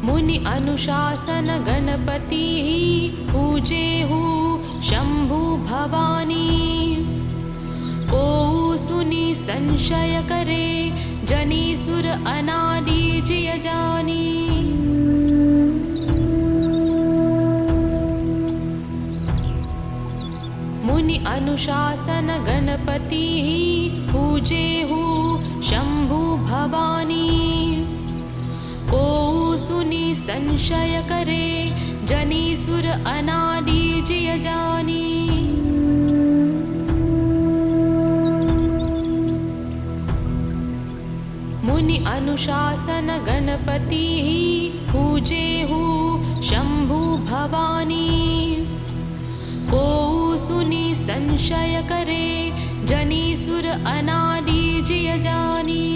मुनि अनुशासन गणपति पूजेहु शंभु भवानी। को सुनि संशय करे जनी सुर अनादि जिय जानी। मुनि अनुशासन गणपति पूजेहु शंभु भवानी। को सुनि संशय करे जनी सुर अनादि जिय जानी। मुनि अनुशासन गणपति पूजेहु शंभु भवानी। को सुनि संशय करे जनी सुर अनादि जिय जानी।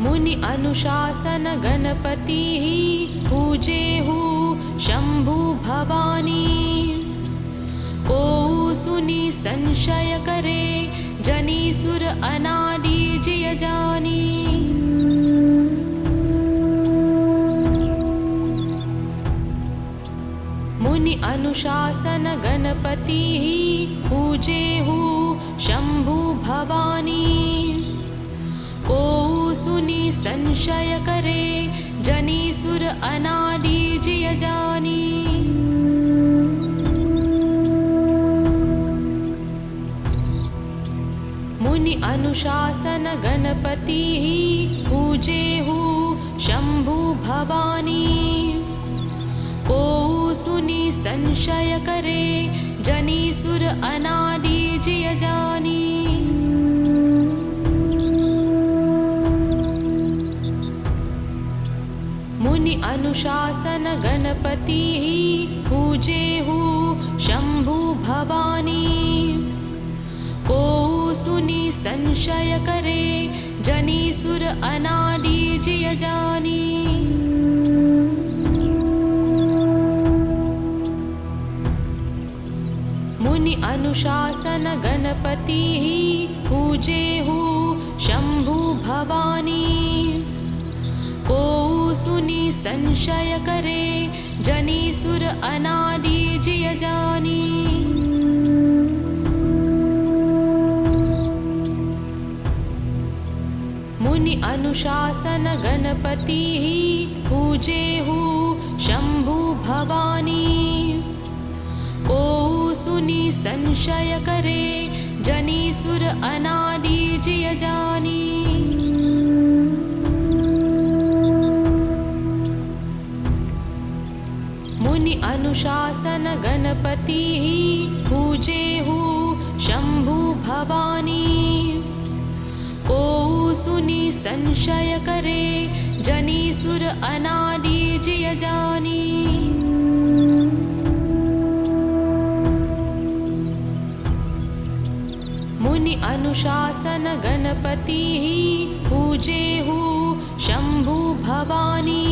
मुनि अनुशासन गणपति पूजेहु शंभु भवानी। को सुनि संशय करे जनी सुर अनादि जिय जानी। मुनि अनुशासन गणपति पूजेहु शंभु भवानी। को सुनि संशय करे जनी सुर अनादि जिय जानी। मुनि अनुशासन गणपति पूजेहु शंभु भवानी। को सुनि संशय करे जनी सुर अनादि जिय जानी। मुनि अनुशासन गणपति पूजेहु शंभु भवानी। को सुनि संशय करे जनी सुर अनादि जिय जानी। मुनि अनुशासन गणपति पूजेहु शंभु भवानी। को सुनि संशय करे जनी सुर अनादि जिय जानी। मुनि अनुशासन गणपति पूजेहु शंभु भवानी। को सुनि संशय करे जनी सुर अनादि जिय जानी। मुनि अनुशासन गणपति पूजेहु शंभु भवानी। को सुनि संशय करे जनी सुर अनादि जिय जानी। मुनि अनुशासन गणपति पूजेहु शंभु भवानी।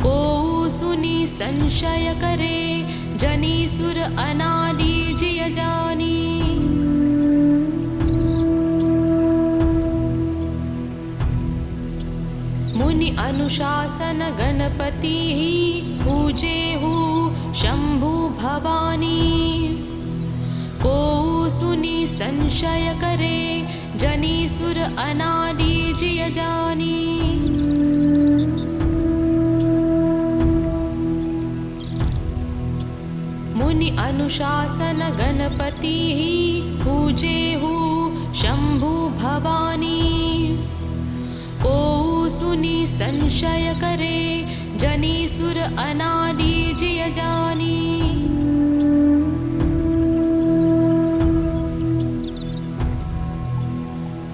को सुनि संशय करे जनी सुर अनादि जिय जानी। मुनि अनुशासन गणपति पूजेहु शंभु भवानी। को सुनि संशय करे जनी सुर अनादि जिय जानी। मुनि अनुशासन गणपति पूजेहु शंभु भवानी। को सुनि संशय करे जनी सुर अनादि जिय जानी।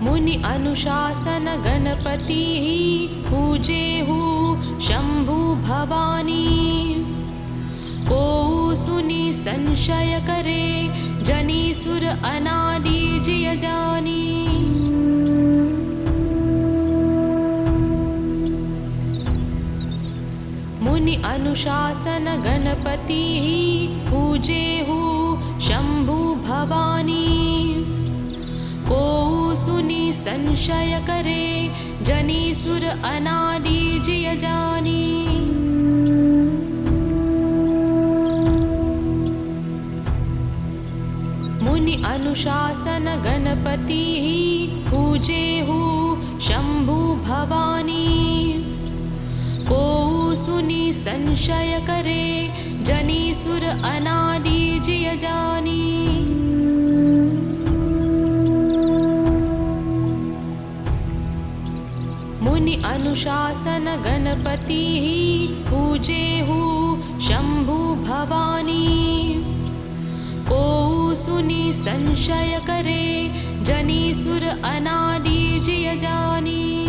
मुनि अनुशासन गणपति पूजेहु शंभु भवानी। को सुनि संशय करे जनी सुर अनादि जिय जानी। मुनि अनुशासन गणपति पूजेहु शंभु भवानी। को संशय करे, जनी सुर अनादि जिय जानी। मुनि अनुशासन गणपति पूजे हु शंभु भवानी। को सुनी संशय करे, जनी सुर अनादि जिय जानी। मुनि अनुशासन गणपति पूजे हु शंभु भवानी। को सुनी संशय करे, जनी सुर अनादि जिय जानी।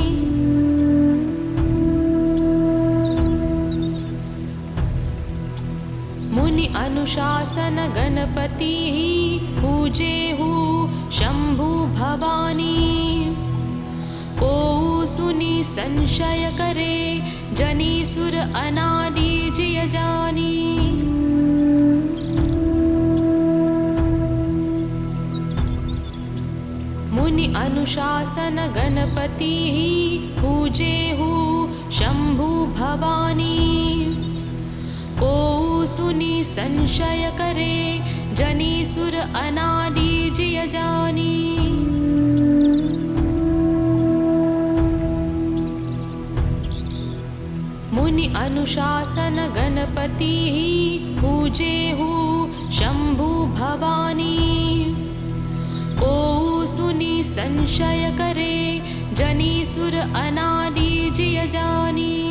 मुनि अनुशासन गणपति पूजे हु शंभु भवानी। को सुनी संशय करे, जनी सुर अनादि जिय जानी। मुनि अनुशासन गणपति पूजे हु शंभु भवानी। को सुनी संशय करे, जनी सुर अनादि जिय जानी। मुनि अनुशासन गणपति पूजे हु शंभु भवानी। को सुनी संशय करे, जनी सुर अनादि जिय जानी।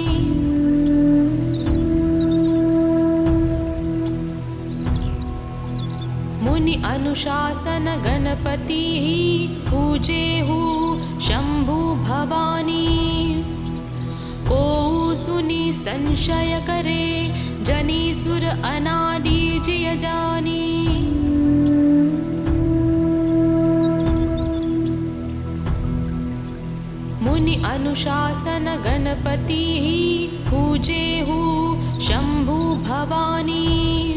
मुनि अनुशासन गणपति पूजे हु शंभु भवानी। को सुनी संशय करे, जनी सुर अनादि जिय जानी। मुनि अनुशासन गणपति पूजे हु शंभु भवानी।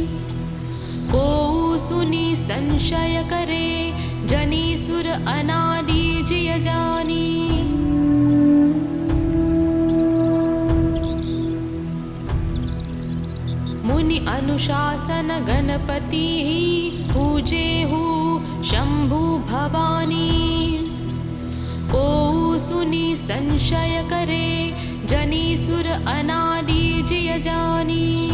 को सुनी संशय करे, जनी सुर अनादि जिय जानी। मुनि अनुशासन गणपति पूजे हु शंभु भवानी। को सुनी संशय करे, जनी सुर अनादि जिय जानी।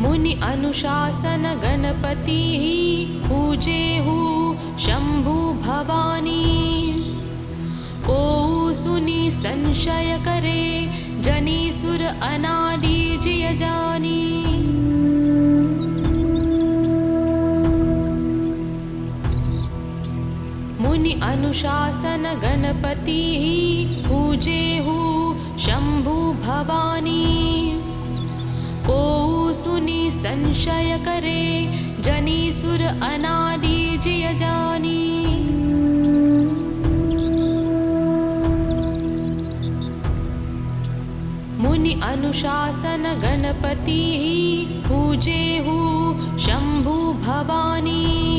मुनि अनुशासन गणपति पूजे हु शंभु भवानी। को सुनी संशय करे, जनी सुर अनादि जिय जानी। मुनि अनुशासन गणपति पूजे हु शंभु भवानी। को सुनी संशय करे, जनी सुर अनादि जिय जानी। मुनि अनुशासन गणपति पूजे हु शंभु भवानी।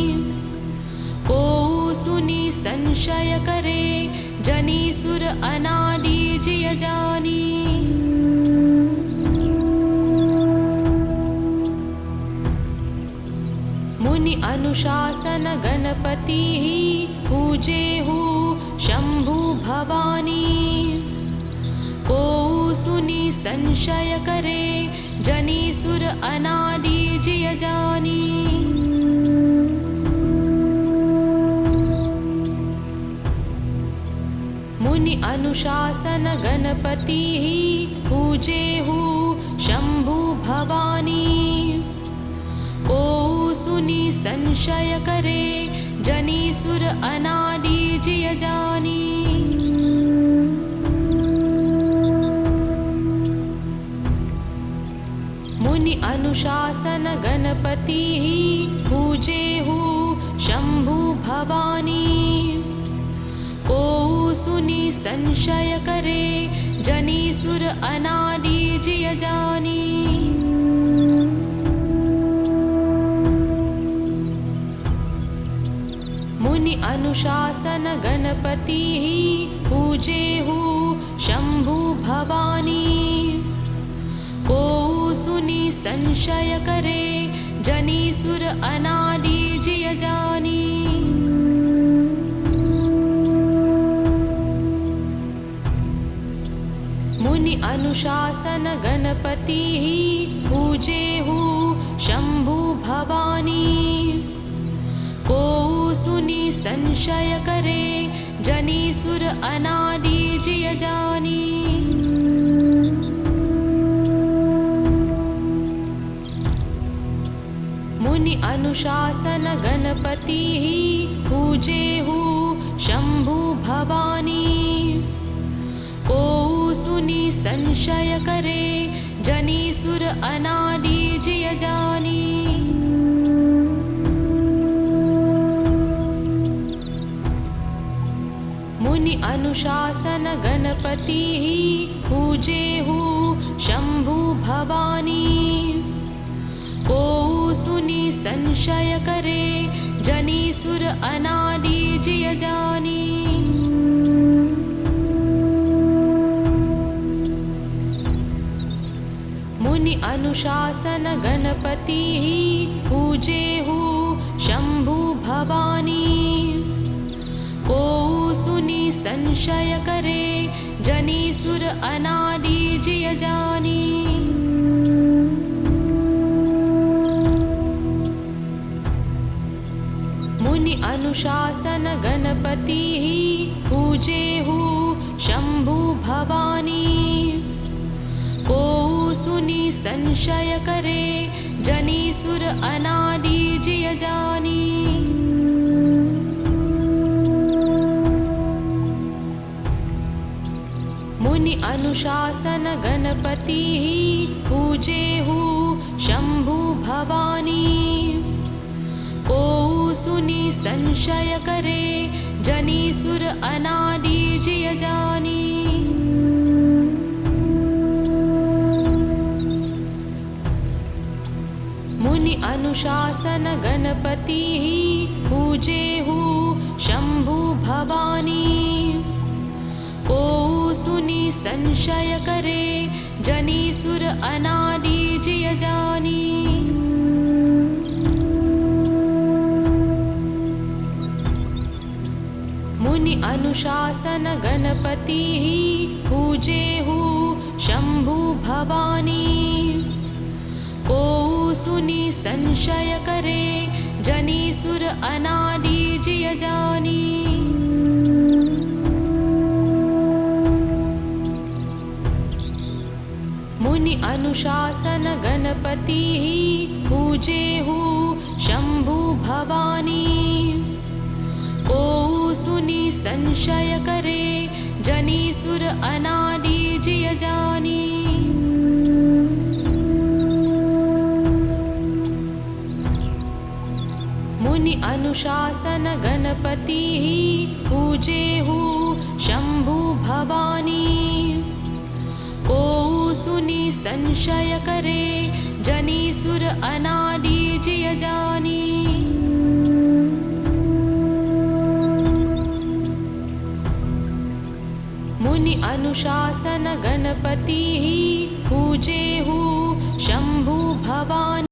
को सुनी संशय करे, जनी सुर अनादि जिय जानी। मुनि अनुशासन गणपति पूजे हु शंभु भवानी। को सुनी संशय करे, जनी सुर अनादि जिय जानी। मुनि अनुशासन गणपति पूजे हु शंभु भवानी। को सुनी संशय करे, जनी सुर अनादि जिय जानी। मुनि अनुशासन गणपति पूजे हु शंभु भवानी। को सुनी संशय करे, जनी सुर अनादि जिय जानी। गणपतिः पूजेहु शम्भु भवानी। को सुनि संशय करे जनि सुर अनादि जिय जानी। मुनि अनुशासन गणपतिः पूजेहु शम्भु भवानी। को सुनि संशय करे जनि सुर अनादि जिय जानी। मुनि अनुशासन गणपतिः पूजेहु शम्भु भवानी। को सुनि संशय करे जनि सुर अनादि जिय जानी। मुनि अनुशासन गणपतिः पूजेहु शम्भु भवानी। को सुनि संशय करे जनि सुर अनादि जिय जानी। मुनि अनुशासन गणपतिः पूजेहु शम्भु भवानी। को सुनि संशय करे जनि सुर अनादि जिय जानी। मुनि अनुशासन गणपतिः पूजेहु शम्भु भवानी। को सुनि संशय करे जनि सुर अनादि जिय जानी। मुनि अनुशासन गणपतिः पूजेहु शम्भु भवानी। को सुनि संशय करे जनि सुर अनादि जिय जानी। मुनि अनुशासन गणपतिः पूजेहु शम्भु भवानी। को सुनि संशय करे जनि सुर अनादि जिय जानी। मुनि अनुशासन गणपतिः पूजेहु शम्भु भवानी। को सुनि संशय करे जनि सुर अनादि जिय जानी। मुनि अनुशासन गणपतिः पूजेहु शम्भु भवानी। को सुनि संशय करे जनि सुर अनादि जिय जानी। मुनि अनुशासन गणपतिः पूजेहु शम्भु भवानी। को सुनि संशय करे जनि सुर अनादि जिय जानी। मुनि अनुशासन गणपतिः पूजेहु शम्भु भवानी।